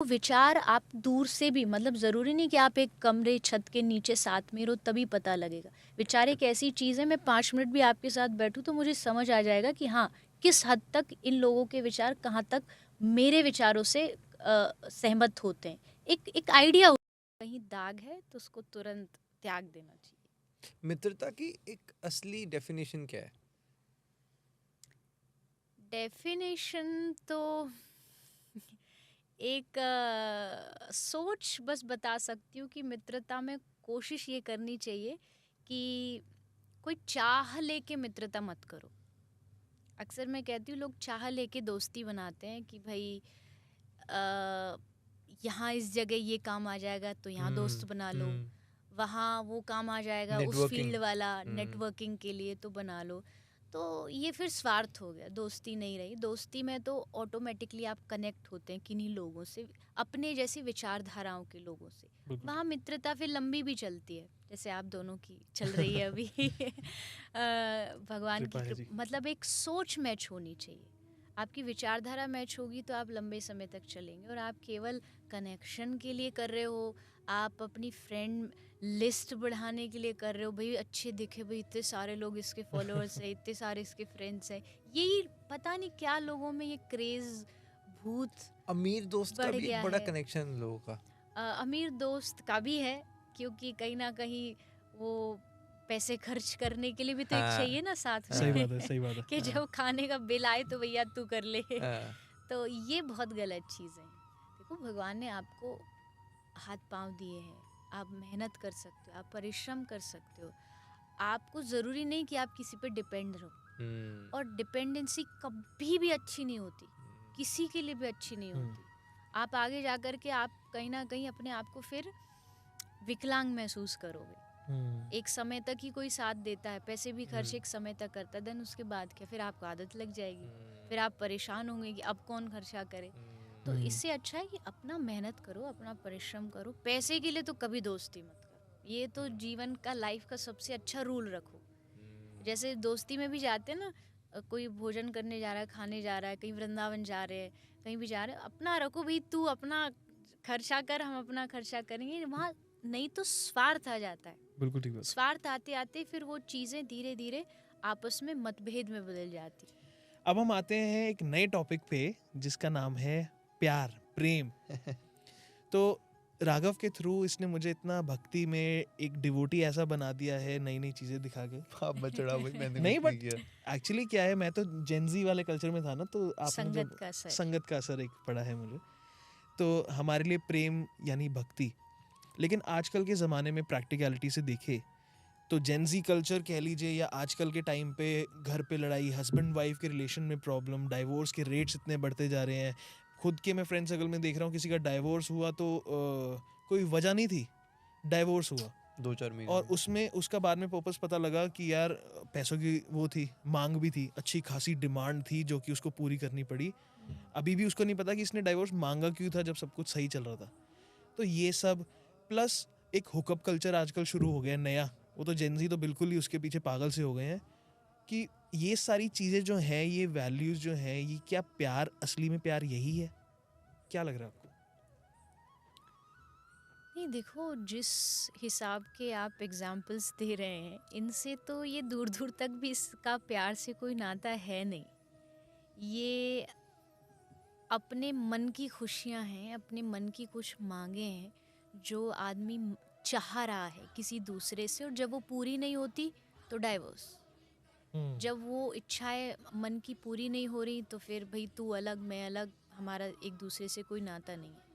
विचार आप दूर से भी, मतलब ज़रूरी नहीं कि आप एक कमरे छत के नीचे साथ में रहो तभी पता लगेगा। विचार एक ऐसी चीज़ है, मैं 5 मिनट भी आपके साथ बैठूँ तो मुझे समझ आ जाएगा कि हाँ, किस हद तक इन लोगों के विचार कहाँ तक मेरे विचारों से सहमत होते हैं। एक आइडिया कहीं दाग है तो उसको तुरंत त्याग देना चाहिए। मित्रता की एक असली डेफिनेशन क्या है? डेफिनेशन तो एक सोच बस बता सकती हूँ कि मित्रता में कोशिश ये करनी चाहिए कि कोई चाह लेके मित्रता मत करो। अक्सर मैं कहती हूँ लोग चाह लेके दोस्ती बनाते हैं कि भाई अ, यहाँ इस जगह ये काम आ जाएगा तो यहाँ दोस्त बना लो, वहाँ वो काम आ जाएगा उस नेटवर्किंग। फील्ड वाला, नेटवर्किंग के लिए तो बना लो। तो ये फिर स्वार्थ हो गया, दोस्ती नहीं रही। दोस्ती में तो ऑटोमेटिकली आप कनेक्ट होते हैं किन्हीं लोगों से, अपने जैसी विचारधाराओं के लोगों से। बिल्कुल। वहाँ मित्रता फिर लंबी भी चलती है, जैसे आप दोनों की चल रही है अभी। भगवान की कृपा है जी। मतलब एक सोच मैच होनी चाहिए। आपकी विचारधारा मैच होगी तो आप लंबे समय तक चलेंगे। और आप केवल कनेक्शन के लिए कर रहे हो, आप अपनी फ्रेंड लिस्ट बढ़ाने के लिए कर रहे हो, भाई अच्छे दिखे, भाई इतने सारे लोग इसके फॉलोअर्स हैं, इतने सारे इसके फ्रेंड्स हैं, यही पता नहीं क्या लोगों में ये क्रेज, भूत अमीर दोस्त का बढ़ भी गया एक बड़ा है। कनेक्शन लोगों का। अमीर दोस्त का भी है, क्योंकि कहीं ना कहीं वो पैसे खर्च करने के लिए भी तो एक हाँ, चाहिए ना साथ सही में। बात है, सही बात है। कि जब खाने का बिल आए तो भैया तू कर ले। हाँ, तो ये बहुत गलत चीज़ें हैं। देखो, भगवान ने आपको हाथ पांव दिए हैं, आप मेहनत कर सकते हो, आप परिश्रम कर सकते हो। आपको ज़रूरी नहीं कि आप किसी पे डिपेंड रहो। और डिपेंडेंसी कभी भी अच्छी नहीं होती, किसी के लिए भी अच्छी नहीं होती। आप आगे जा कर के आप कहीं ना कहीं अपने आप को फिर विकलांग महसूस करोगे। एक समय तक ही कोई साथ देता है, पैसे भी खर्च एक समय तक करता है, देन उसके बाद क्या, फिर आपको आदत लग जाएगी, फिर आप परेशान होंगे कि अब कौन खर्चा करे। तो इससे अच्छा है कि अपना मेहनत करो, अपना परिश्रम करो। पैसे के लिए तो कभी दोस्ती मत करो, ये तो जीवन का, लाइफ का सबसे अच्छा रूल रखो। जैसे दोस्ती में भी जाते हैं ना, कोई भोजन करने जा रहा है, खाने जा रहा है, कहीं वृंदावन जा रहे हैं, कहीं भी जा रहे हैं, अपना रखो भाई, तू अपना खर्चा कर, हम अपना खर्चा करेंगे। वहाँ नहीं तो स्वार्थ आ जाता है। बिल्कुल ठीक बात। स्वार्थ आते आते फिर वो चीज़ें धीरे धीरे आपस में मतभेद में बदल जाती। अब हम आते हैं एक नए टॉपिक पे जिसका नाम है प्यार, प्रेम। तो राघव के थ्रू इसने मुझे इतना भक्ति में एक डिवोटी ऐसा बना दिया है, नई नई चीजें दिखा के। पाप बचड़ा भाई, मैंने नहीं, कुछ बट किया। एक्चुअली क्या है, मैं तो जेनजी वाले कल्चर में था ना, तो आपने संगत जब का असर। संगत का असर एक पड़ा है मुझे, तो हमारे लिए प्रेम यानी भक्ति। लेकिन आजकल के ज़माने में प्रैक्टिकलिटी से देखे तो जेनजी कल्चर कह लीजिए, या आजकल के टाइम पे घर पे लड़ाई, हस्बैंड वाइफ के रिलेशन में प्रॉब्लम, डाइवोर्स के रेट्स इतने बढ़ते जा रहे हैं। खुद के मैं फ्रेंड सर्कल में देख रहा हूँ, किसी का डाइवोर्स हुआ तो कोई वजह नहीं थी, डाइवोर्स हुआ 2-4 महीने और में। उसमें उसका बाद में पर्पस पता लगा कि यार पैसों की वो थी, मांग भी थी, अच्छी खासी डिमांड थी जो कि उसको पूरी करनी पड़ी। अभी भी उसको नहीं पता कि इसने डाइवोर्स मांगा क्यों था जब सब कुछ सही चल रहा था। तो ये सब प्लस एक हुकअप कल्चर आजकल शुरू हो गया है नया, वो तो जेनजी तो बिल्कुल ही उसके पीछे पागल से हो गए हैं कि ये सारी चीज़ें जो हैं, ये वैल्यूज़ जो हैं, ये क्या प्यार, असली में प्यार यही है? क्या लग रहा है आपको? नहीं, देखो, जिस हिसाब के आप एग्जाम्पल्स दे रहे हैं, इनसे तो ये दूर दूर तक भी इसका प्यार से कोई नाता है नहीं। ये अपने मन की खुशियां हैं, अपने मन की कुछ मांगे हैं जो आदमी चाह रहा है किसी दूसरे से, और जब वो पूरी नहीं होती तो डाइवोर्स। जब वो इच्छाएं मन की पूरी नहीं हो रही तो फिर भाई तू अलग मैं अलग, हमारा एक दूसरे से कोई नाता नहीं है।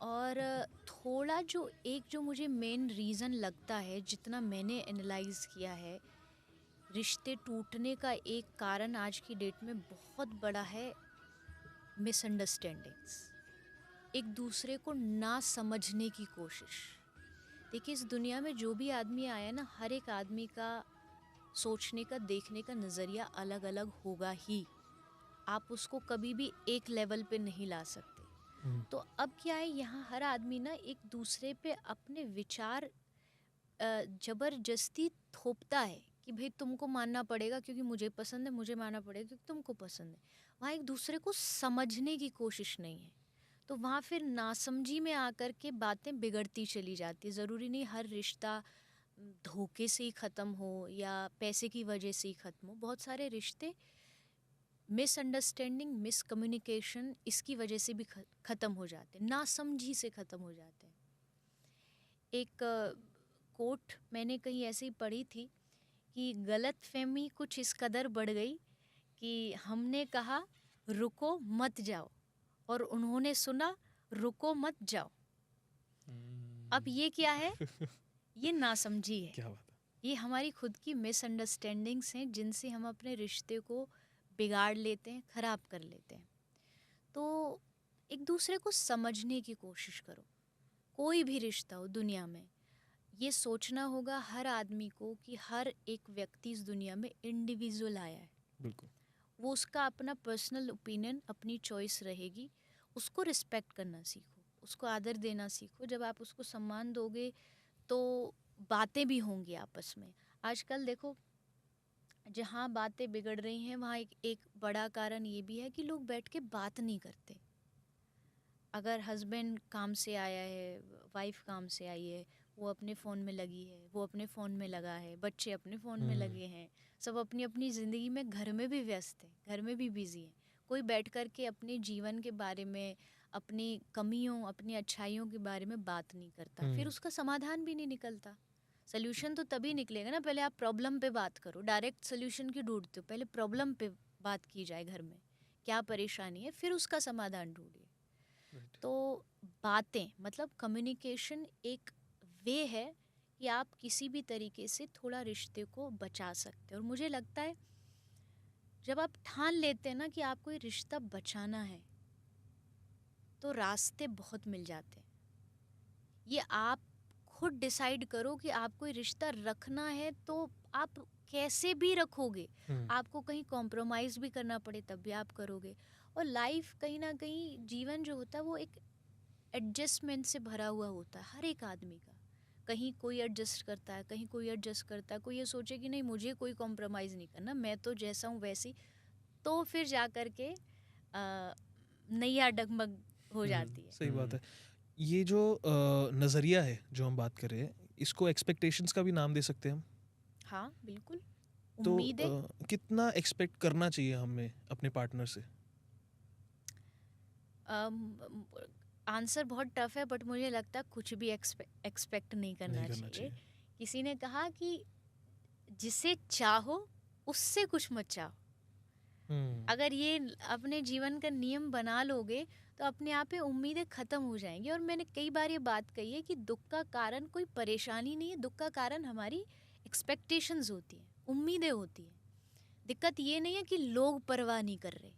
और थोड़ा जो मुझे मेन रीज़न लगता है, जितना मैंने एनालाइज किया है, रिश्ते टूटने का एक कारण आज की डेट में बहुत बड़ा है मिसअंडरस्टैंडिंग्स, एक दूसरे को ना समझने की कोशिश। देखिए, इस दुनिया में जो भी आदमी आया ना, हर एक आदमी का सोचने का, देखने का नज़रिया अलग अलग होगा ही। आप उसको कभी भी एक लेवल पे नहीं ला सकते। तो अब क्या है, यहाँ हर आदमी ना एक दूसरे पे अपने विचार जबरदस्ती थोपता है कि भाई तुमको मानना पड़ेगा क्योंकि मुझे पसंद है, मुझे मानना पड़ेगा क्योंकि तुमको पसंद है। वहाँ एक दूसरे को समझने की कोशिश नहीं है। तो वहाँ फिर नासमझी में आकर के बातें बिगड़ती चली जाती। ज़रूरी नहीं हर रिश्ता धोखे से ही ख़त्म हो या पैसे की वजह से ही ख़त्म हो। बहुत सारे रिश्ते मिसअंडरस्टैंडिंग, मिसकम्युनिकेशन इसकी वजह से भी ख़त्म हो जाते हैं, नासमझी से ख़त्म हो जाते हैं। एक कोट मैंने कहीं ऐसे ही पढ़ी थी कि गलतफहमी कुछ इस कदर बढ़ गई कि हमने कहा रुको मत जाओ और उन्होंने सुना रुको मत जाओ। अब ये क्या है? ये नासमझी है। क्या बात है। ये हमारी खुद की मिसअंडरस्टैंडिंग्स हैं जिनसे हम अपने रिश्ते को बिगाड़ लेते हैं, ख़राब कर लेते हैं। तो एक दूसरे को समझने की कोशिश करो। कोई भी रिश्ता हो दुनिया में, ये सोचना होगा हर आदमी को कि हर एक व्यक्ति इस दुनिया में इंडिविजुअल आया है। बिल्कुल। वो उसका अपना पर्सनल ओपिनियन, अपनी चॉइस रहेगी। उसको रिस्पेक्ट करना सीखो, उसको आदर देना सीखो। जब आप उसको सम्मान दोगे तो बातें भी होंगी आपस में। आजकल देखो जहाँ बातें बिगड़ रही हैं वहाँ एक बड़ा कारण ये भी है कि लोग बैठ के बात नहीं करते। अगर हस्बैंड काम से आया है, वाइफ काम से आई है, वो अपने फ़ोन में लगी है, वो अपने फ़ोन में लगा है, बच्चे अपने फ़ोन में लगे हैं, सब अपनी अपनी ज़िंदगी में घर में भी व्यस्त हैं, घर में भी बिज़ी हैं। कोई बैठ कर के अपने जीवन के बारे में, अपनी कमियों, अपनी अच्छाइयों के बारे में बात नहीं करता, फिर उसका समाधान भी नहीं निकलता। सोल्यूशन तो तभी निकलेगा ना, पहले आप प्रॉब्लम पे बात करो। डायरेक्ट सोल्यूशन क्यों ढूंढते हो? पहले प्रॉब्लम पे बात की जाए, घर में क्या परेशानी है, फिर उसका समाधान ढूंढिए। तो बातें मतलब कम्युनिकेशन एक वे है कि आप किसी भी तरीके से थोड़ा रिश्ते को बचा सकते हैं। और मुझे लगता है जब आप ठान लेते हैं ना कि आपको ये रिश्ता बचाना है तो रास्ते बहुत मिल जाते हैं। ये आप खुद डिसाइड करो कि आपको ये रिश्ता रखना है तो आप कैसे भी रखोगे। आपको कहीं कॉम्प्रोमाइज़ भी करना पड़े तब भी आप करोगे। और लाइफ कहीं ना कहीं जीवन जो होता है वो एक एडजस्टमेंट से भरा हुआ होता है हर एक आदमी का। कहीं कोई एडजस्ट करता है, कहीं कोई एडजस्ट करता है। कोई ये सोचे कि नहीं मुझे कोई कॉम्प्रोमाइज़ नहीं करना, मैं तो जैसा हूँ वैसी, तो फिर जा कर के नैया डगमग हो जाती है। सही बात है। ये जो नज़रिया है जो हम बात कर रहे हैं, इसको एक्सपेक्टेशंस का भी नाम दे सकते हैं हम। हाँ बिल्कुल। तो उम्मीदें कितना एक्सपेक्ट करना चाहिए हमें अपने पार्टनर से? आंसर बहुत टफ है बट मुझे लगता है कुछ भी एक्सपेक्ट नहीं करना चाहिए। किसी ने कहा कि जिसे चाहो उससे कुछ मत चाहो। अगर ये अपने जीवन का नियम बना लोगे तो अपने आप ही उम्मीदें ख़त्म हो जाएंगी। और मैंने कई बार ये बात कही है कि दुख का कारण कोई परेशानी नहीं है, दुख का कारण हमारी एक्सपेक्टेशंस होती हैं, उम्मीदें होती हैं। दिक्कत ये नहीं है कि लोग परवाह नहीं कर रहे,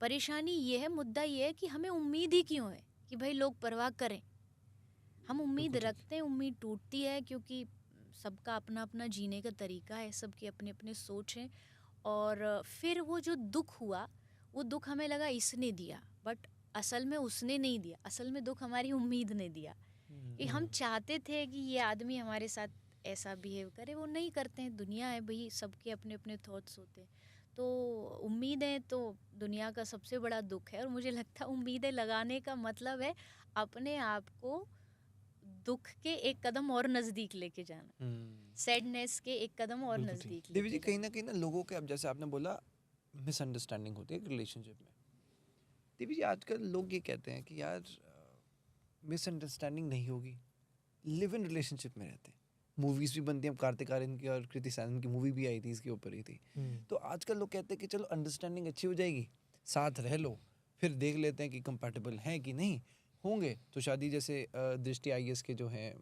परेशानी ये है, मुद्दा ये है कि हमें उम्मीद ही क्यों है कि भाई लोग परवाह करें। हम उम्मीद रखते हैं, उम्मीद टूटती है क्योंकि सबका अपना अपना जीने का तरीका है, सबकी अपने अपने सोच हैं। और फिर वो जो दुख हुआ, वो दुख हमें लगा इसने दिया, बट असल में उसने नहीं दिया। असल में दुख हमारी उम्मीद ने दिया कि हम चाहते थे कि ये आदमी हमारे साथ ऐसा बिहेव करे, वो नहीं करते हैं। दुनिया है भाई, सबके अपने अपने थॉट्स होते हैं। तो उम्मीदें तो दुनिया का सबसे बड़ा दुख है। और मुझे लगता है उम्मीदें लगाने का मतलब है अपने आप को दुख के एक कदम और नज़दीक लेके जाना, सैडनेस के एक कदम और नज़दीक देवी जी, लेके कहीं ना लोगों के, अब जैसे आपने बोला मिसअंडरस्टैंडिंग होती है रिलेशनशिप में। देवी जी, आजकल लोग ये कहते हैं कि यार मिसअंडरस्टैंडिंग नहीं होगी, लिव इन रिलेशनशिप में रहते हैं। मूवीज भी बनती हैं, कार्तिक आर्यन की और कृति सैनन की मूवी भी आई थी इसके ऊपर ही थी। तो आजकल लोग कहते हैं कि चलो अंडरस्टैंडिंग अच्छी हो जाएगी, साथ रह लो, फिर देख लेते हैं कि कंपैटिबल हैं कि नहीं होंगे तो शादी। जैसे दृष्टि IAS के जो हैं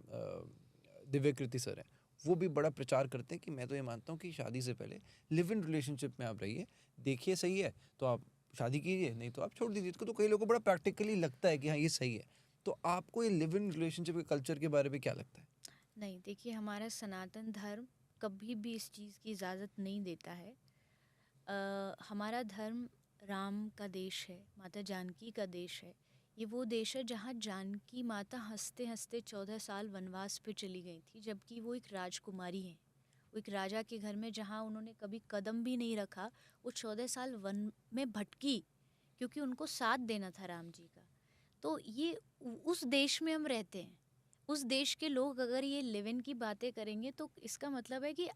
दिव्य कृति सर हैं, वो भी बड़ा प्रचार करते हैं कि मैं तो ये मानता हूँ कि शादी से पहले लिव इन रिलेशनशिप में आप रहिए, देखिए सही है तो आप शादी कीजिए, नहीं तो आप छोड़ दीजिए। इसको तो कई लोगों को बड़ा प्रैक्टिकली लगता है कि हाँ ये सही है। तो आपको ये लिव इन रिलेशनशिप के कल्चर के बारे में क्या लगता है? नहीं, देखिए हमारा सनातन धर्म कभी भी इस चीज़ की इजाज़त नहीं देता है। हमारा धर्म राम का देश है, माता जानकी का देश है। ये वो देश है जहाँ जानकी माता हंसते हंसते 14 साल वनवास पे चली गई थी, जबकि वो एक राजकुमारी हैं। वो एक राजा के घर में जहाँ उन्होंने कभी कदम भी नहीं रखा, वो 14 साल वन में भटकी क्योंकि उनको साथ देना था राम जी का। तो ये उस देश में हम रहते हैं, उस देश के लोग अगर ये लिव इन की बातें करेंगे तो इसका मतलब है कि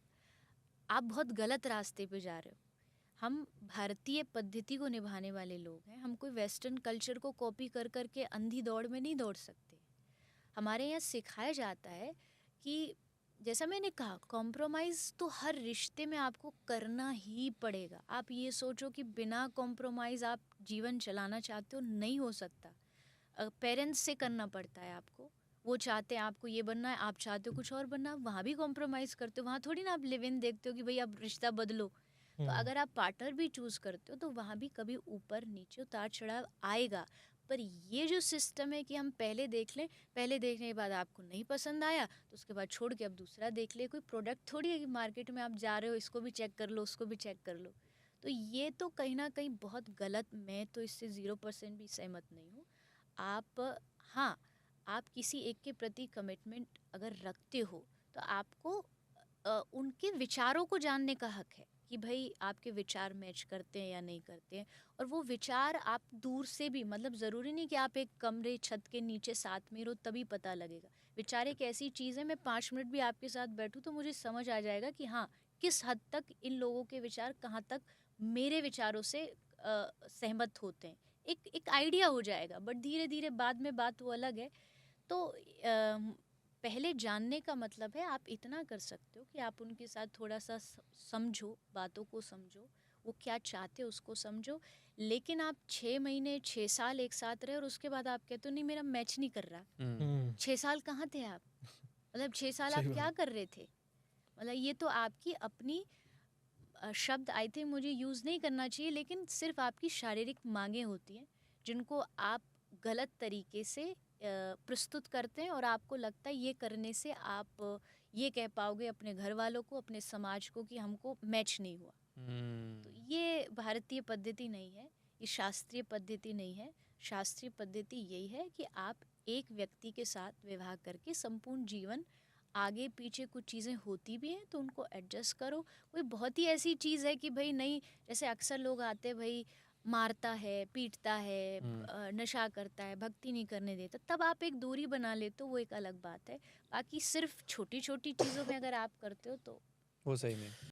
आप बहुत गलत रास्ते पे जा रहे हो। हम भारतीय पद्धति को निभाने वाले लोग हैं, हम कोई वेस्टर्न कल्चर को कॉपी कर कर के अंधी दौड़ में नहीं दौड़ सकते। हमारे यहाँ सिखाया जाता है कि जैसा मैंने कहा, कॉम्प्रोमाइज़ तो हर रिश्ते में आपको करना ही पड़ेगा। आप ये सोचो कि बिना कॉम्प्रोमाइज़ आप जीवन चलाना चाहते हो, नहीं हो सकता। पेरेंट्स से करना पड़ता है आपको, वो चाहते हैं आपको ये बनना है, आप चाहते हो कुछ और बनना, वहाँ भी कॉम्प्रोमाइज़ करते हो। वहाँ थोड़ी ना आप लिव इन देखते हो कि भाई अब रिश्ता बदलो। तो अगर आप पार्टनर भी चूज़ करते हो तो वहाँ भी कभी ऊपर नीचे उतार चढ़ाव आएगा। पर ये जो सिस्टम है कि हम पहले देख लें, पहले देखने के बाद आपको नहीं पसंद आया तो उसके बाद छोड़ के अब दूसरा देख ले। कोई प्रोडक्ट थोड़ी है कि मार्केट में आप जा रहे हो इसको भी चेक कर लो, उसको भी चेक कर लो। तो ये तो कहीं ना कहीं बहुत गलत, मैं तो इससे 0% भी सहमत नहीं हूँ। आप, हाँ, आप किसी एक के प्रति कमिटमेंट अगर रखते हो तो आपको उनके विचारों को जानने का हक है कि भाई आपके विचार मैच करते हैं या नहीं करते हैं। और वो विचार आप दूर से भी, मतलब ज़रूरी नहीं कि आप एक कमरे छत के नीचे साथ में रहो तभी पता लगेगा। विचार एक ऐसी चीज़ है, मैं 5 मिनट भी आपके साथ बैठूं तो मुझे समझ आ जाएगा कि हाँ, किस हद तक इन लोगों के विचार कहाँ तक मेरे विचारों से सहमत होते हैं। एक आइडिया हो जाएगा, बट धीरे धीरे बाद में बात वो अलग है। तो पहले जानने का मतलब है आप इतना कर सकते हो कि आप उनके साथ थोड़ा सा समझो, बातों को समझो, वो क्या चाहते हो उसको समझो। लेकिन आप 6 महीने 6 साल एक साथ रहे और उसके बाद आप कहते हो नहीं मेरा मैच नहीं कर रहा। 6 साल कहाँ थे आप? मतलब 6 साल आप सही क्या बात। कर रहे थे? मतलब ये तो आपकी अपनी शब्द आई थिंक मुझे यूज़ नहीं करना चाहिए, लेकिन सिर्फ आपकी शारीरिक मांगें होती हैं जिनको आप गलत तरीके से प्रस्तुत करते हैं और आपको लगता है ये करने से आप ये कह पाओगे अपने घर वालों को, अपने समाज को कि हमको मैच नहीं हुआ। तो ये भारतीय पद्धति नहीं है, ये शास्त्रीय पद्धति नहीं है। शास्त्रीय पद्धति यही है कि आप एक व्यक्ति के साथ विवाह करके संपूर्ण जीवन, आगे पीछे कुछ चीज़ें होती भी हैं तो उनको एडजस्ट करो। कोई बहुत ही ऐसी चीज़ है कि भाई नहीं, जैसे अक्सर लोग आते हैं भाई मारता है, पीटता है, नशा करता है, भक्ति नहीं करने देता, तब आप एक दूरी बना लेते हो, वो एक अलग बात है। बाकी सिर्फ छोटी छोटी चीज़ों में अगर आप करते हो तो वो सही नहीं।